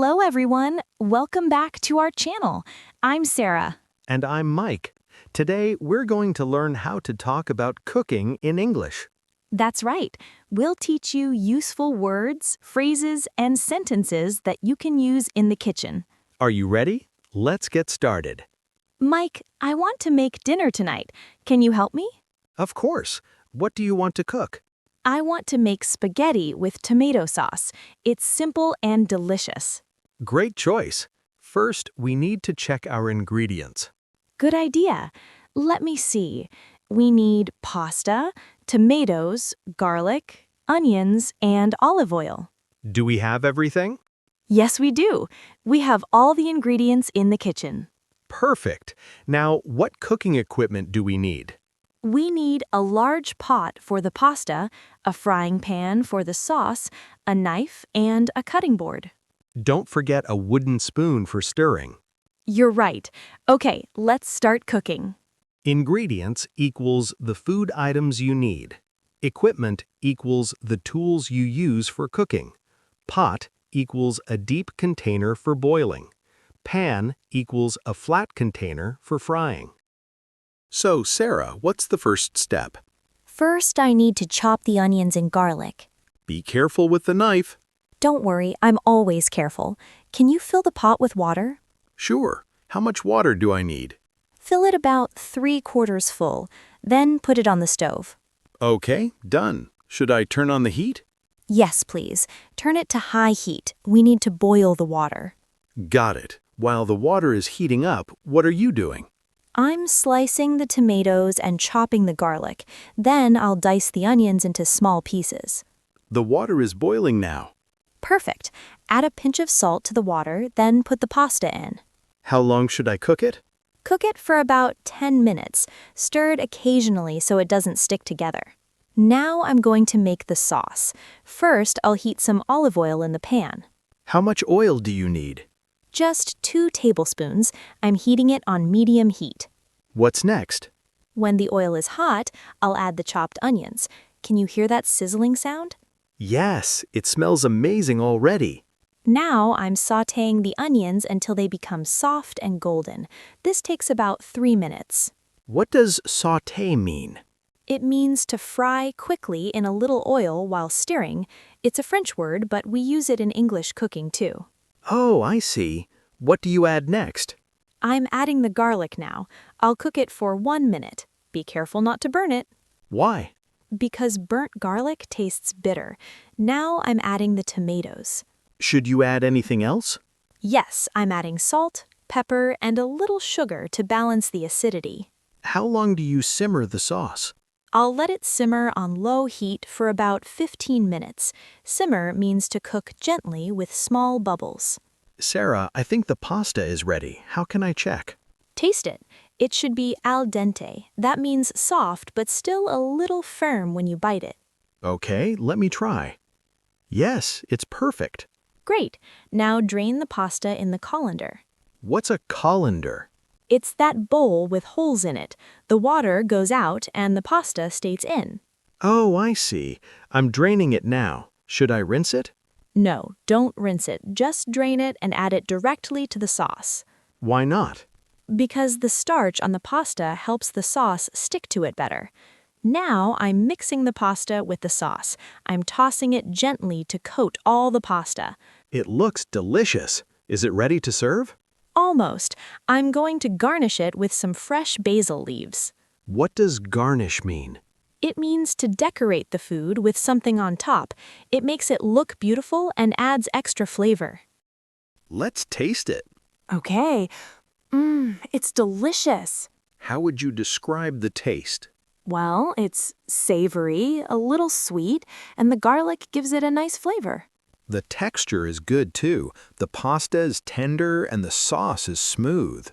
Hello, everyone. Welcome back to our channel. I'm Sarah. And I'm Mike. Today, we're going to learn how to talk about cooking in English. That's right. We'll teach you useful words, phrases, and sentences that you can use in the kitchen. Are you ready? Let's get started. Mike, I want to make dinner tonight. Can you help me? Of course. What do you want to cook? I want to make spaghetti with tomato sauce. It's simple and delicious. Great choice. First, we need to check our ingredients. Good idea. Let me see. We need pasta, tomatoes, garlic, onions, and olive oil. Do we have everything? Yes, we do. We have all the ingredients in the kitchen. Perfect. Now, what cooking equipment do we need? We need a large pot for the pasta, a frying pan for the sauce, a knife, and a cutting board. Don't forget a wooden spoon for stirring. You're right. Okay, let's start cooking. Ingredients equals the food items you need. Equipment equals the tools you use for cooking. Pot equals a deep container for boiling. Pan equals a flat container for frying. So, Sarah, what's the first step? First, I need to chop the onions and garlic. Be careful with the knife. Don't worry, I'm always careful. Can you fill the pot with water? Sure. How much water do I need? Fill it about 3/4 full, then put it on the stove. Okay, done. Should I turn on the heat? Yes, please. Turn it to high heat. We need to boil the water. Got it. While the water is heating up, what are you doing? I'm slicing the tomatoes and chopping the garlic. Then I'll dice the onions into small pieces. The water is boiling now. Perfect. Add a pinch of salt to the water, then put the pasta in. How long should I cook it? Cook it for about 10 minutes, stirred occasionally so it doesn't stick together. Now I'm going to make the sauce. First, I'll heat some olive oil in the pan. How much oil do you need? Just 2 tablespoons. I'm heating it on medium heat. What's next? When the oil is hot, I'll add the chopped onions. Can you hear that sizzling sound? Yes, it smells amazing already. Now I'm sautéing the onions until they become soft and golden. This takes about 3 minutes. What does sauté mean? It means to fry quickly in a little oil while stirring. It's a French word, but we use it in English cooking too. Oh, I see. What do you add next? I'm adding the garlic now. I'll cook it for 1 minute. Be careful not to burn it. Why? Because burnt garlic tastes bitter. Now I'm adding the tomatoes. Should you add anything else? Yes, I'm adding salt, pepper, and a little sugar to balance the acidity. How long do you simmer the sauce? I'll let it simmer on low heat for about 15 minutes. Simmer means to cook gently with small bubbles. Sarah, I think the pasta is ready. How can I check? Taste it. It should be al dente. That means soft but still a little firm when you bite it. Okay, let me try. Yes, it's perfect. Great. Now drain the pasta in the colander. What's a colander? It's that bowl with holes in it. The water goes out and the pasta stays in. Oh, I see. I'm draining it now. Should I rinse it? No, don't rinse it. Just drain it and add it directly to the sauce. Why not? Because the starch on the pasta helps the sauce stick to it better. Now I'm mixing the pasta with the sauce. I'm tossing it gently to coat all the pasta. It looks delicious. Is it ready to serve? Almost. I'm going to garnish it with some fresh basil leaves. What does garnish mean? It means to decorate the food with something on top. It makes it look beautiful and adds extra flavor. Let's taste it. Okay. It's delicious. How would you describe the taste? Well, it's savory, a little sweet, and the garlic gives it a nice flavor. The texture is good too. The pasta is tender and the sauce is smooth.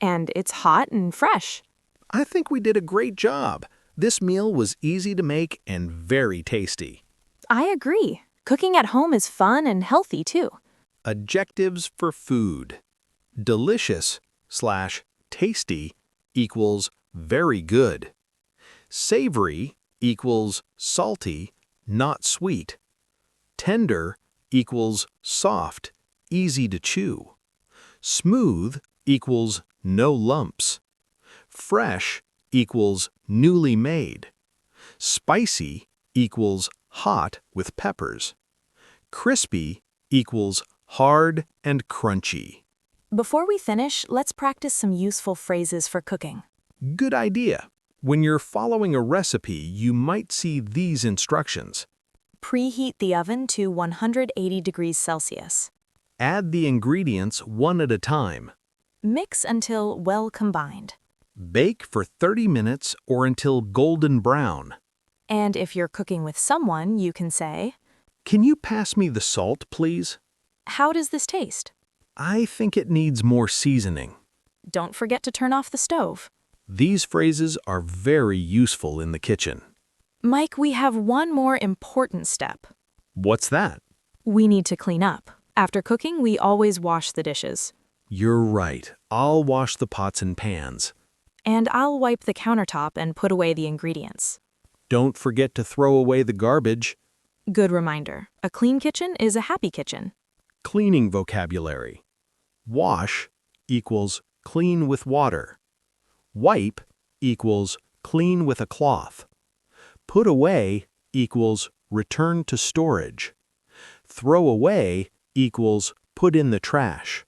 And it's hot and fresh. I think we did a great job. This meal was easy to make and very tasty. I agree. Cooking at home is fun and healthy too. Adjectives for food. Delicious/tasty equals very good. Savory equals salty, not sweet. Tender equals soft, easy to chew. Smooth equals no lumps. Fresh equals newly made. Spicy equals hot with peppers. Crispy equals hard and crunchy. Before we finish, let's practice some useful phrases for cooking. Good idea. When you're following a recipe, you might see these instructions. Preheat the oven to 180 degrees Celsius. Add the ingredients one at a time. Mix until well combined. Bake for 30 minutes or until golden brown. And if you're cooking with someone, you can say, Can you pass me the salt, please? "How does this taste?" I think it needs more seasoning. Don't forget to turn off the stove. These phrases are very useful in the kitchen. Mike, we have one more important step. What's that? We need to clean up. After cooking, we always wash the dishes. You're right. I'll wash the pots and pans. And I'll wipe the countertop and put away the ingredients. Don't forget to throw away the garbage. Good reminder. A clean kitchen is a happy kitchen. Cleaning vocabulary. Wash equals clean with water. Wipe equals clean with a cloth. Put away equals return to storage. Throw away equals put in the trash.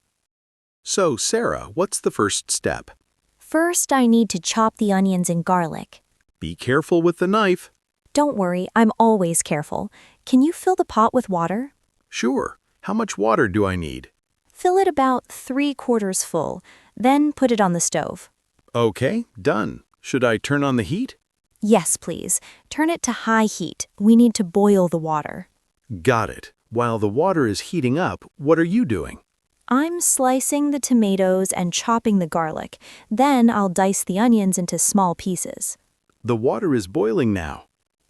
So, Sarah, what's the first step? First, I need to chop the onions and garlic. Be careful with the knife. Don't worry, I'm always careful. Can you fill the pot with water? Sure. How much water do I need? Fill it about 3/4 full, then put it on the stove. Okay, done. Should I turn on the heat? Yes, please. Turn it to high heat. We need to boil the water. Got it. While the water is heating up, what are you doing? I'm slicing the tomatoes and chopping the garlic. Then I'll dice the onions into small pieces. The water is boiling now.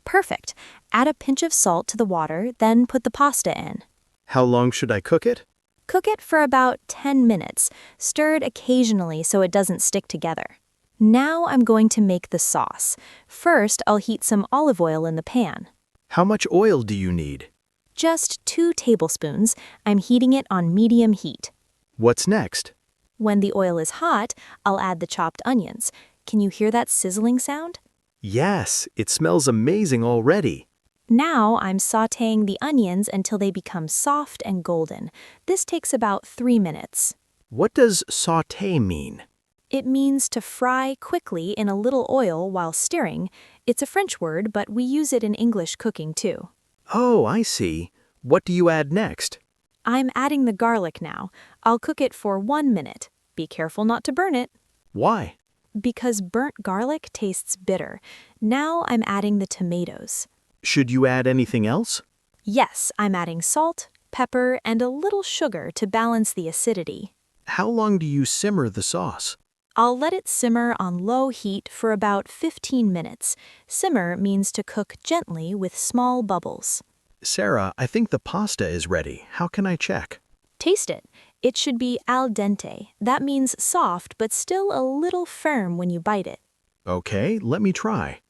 Perfect. Add a pinch of salt to the water, then put the pasta in. How long should I cook it? Cook it for about 10 minutes, stirred occasionally so it doesn't stick together. Now I'm going to make the sauce. First, I'll heat some olive oil in the pan. How much oil do you need? Just 2 tablespoons. I'm heating it on medium heat. What's next? When the oil is hot, I'll add the chopped onions. Can you hear that sizzling sound? Yes, it smells amazing already. Now I'm sautéing the onions until they become soft and golden. This takes about 3 minutes. What does sauté mean? It means to fry quickly in a little oil while stirring. It's a French word, but we use it in English cooking too. Oh, I see. What do you add next? I'm adding the garlic now. I'll cook it for 1 minute. Be careful not to burn it. Why? Because burnt garlic tastes bitter. Now I'm adding the tomatoes. Should you add anything else? Yes, I'm adding salt, pepper, and a little sugar to balance the acidity. How long do you simmer the sauce? I'll let it simmer on low heat for about 15 minutes. Simmer means to cook gently with small bubbles. Sarah, I think the pasta is ready. How can I check? Taste it. It should be al dente. That means soft but still a little firm when you bite it. Okay, let me try.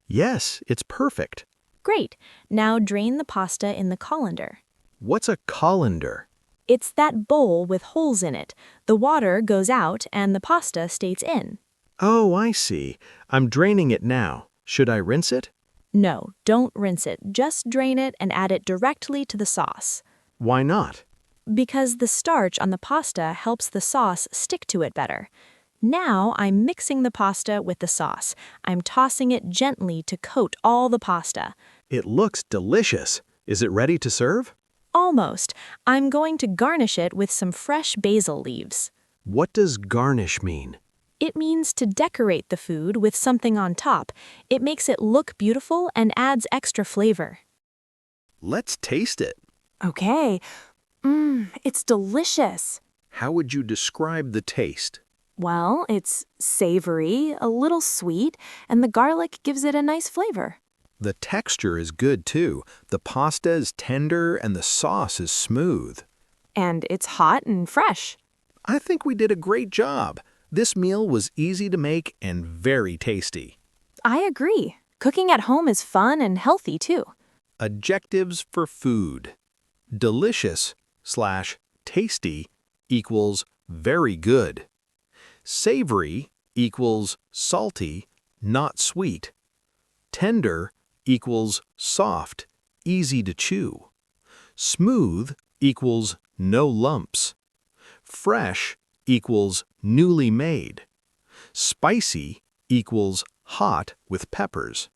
Yes, it's perfect. Great. Now drain the pasta in the colander. What's a colander? It's that bowl with holes in it. The water goes out and the pasta stays in. Oh, I see. I'm draining it now. Should I rinse it? No, don't rinse it. Just drain it and add it directly to the sauce. Why not? Because the starch on the pasta helps the sauce stick to it better. Now I'm mixing the pasta with the sauce. I'm tossing it gently to coat all the pasta. It looks delicious. Is it ready to serve? Almost. I'm going to garnish it with some fresh basil leaves. What does garnish mean? It means to decorate the food with something on top. It makes it look beautiful and adds extra flavor. Let's taste it. Okay. It's delicious. How would you describe the taste? Well, it's savory, a little sweet, and the garlic gives it a nice flavor. The texture is good too. The pasta is tender and the sauce is smooth. And it's hot and fresh. I think we did a great job. This meal was easy to make and very tasty. I agree. Cooking at home is fun and healthy too. Adjectives for food. Delicious / Tasty equals very good. Savory equals salty, not sweet. Tender equals soft, easy to chew. Smooth equals no lumps. Fresh equals newly made. Spicy equals hot with peppers.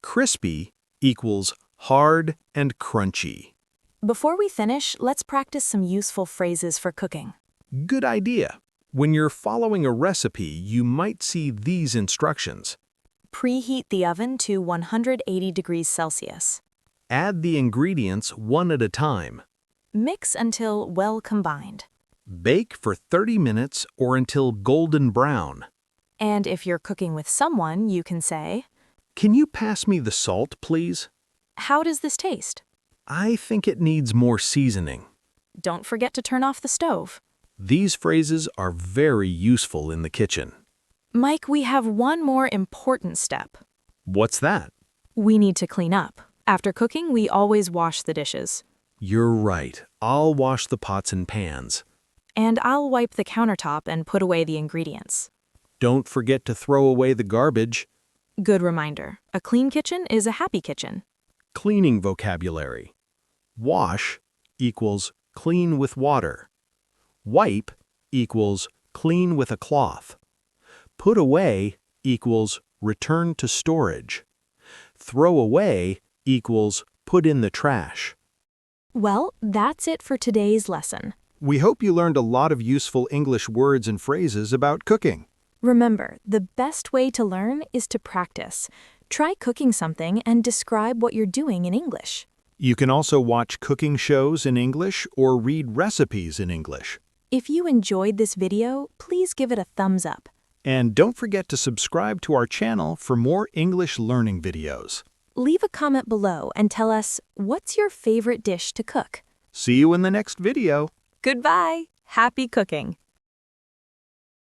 Crispy equals hard and crunchy. Before we finish, let's practice some useful phrases for cooking. Good idea. When you're following a recipe, you might see these instructions. Preheat the oven to 180 degrees Celsius. Add the ingredients one at a time. Mix until well combined. Bake for 30 minutes or until golden brown. And if you're cooking with someone, you can say, Can you pass me the salt, please? "How does this taste?" I think it needs more seasoning. Don't forget to turn off the stove. These phrases are very useful in the kitchen. Mike, we have one more important step. What's that? We need to clean up. After cooking, we always wash the dishes. You're right. I'll wash the pots and pans. And I'll wipe the countertop and put away the ingredients. Don't forget to throw away the garbage. Good reminder. A clean kitchen is a happy kitchen. Cleaning vocabulary. Wash equals clean with water. Wipe equals clean with a cloth. Put away equals return to storage. Throw away equals put in the trash. Well, that's it for today's lesson. We hope you learned a lot of useful English words and phrases about cooking. Remember, the best way to learn is to practice. Try cooking something and describe what you're doing in English. You can also watch cooking shows in English or read recipes in English. If you enjoyed this video, please give it a thumbs up. And don't forget to subscribe to our channel for more English learning videos. Leave a comment below and tell us, what's your favorite dish to cook? See you in the next video. Goodbye! Happy cooking!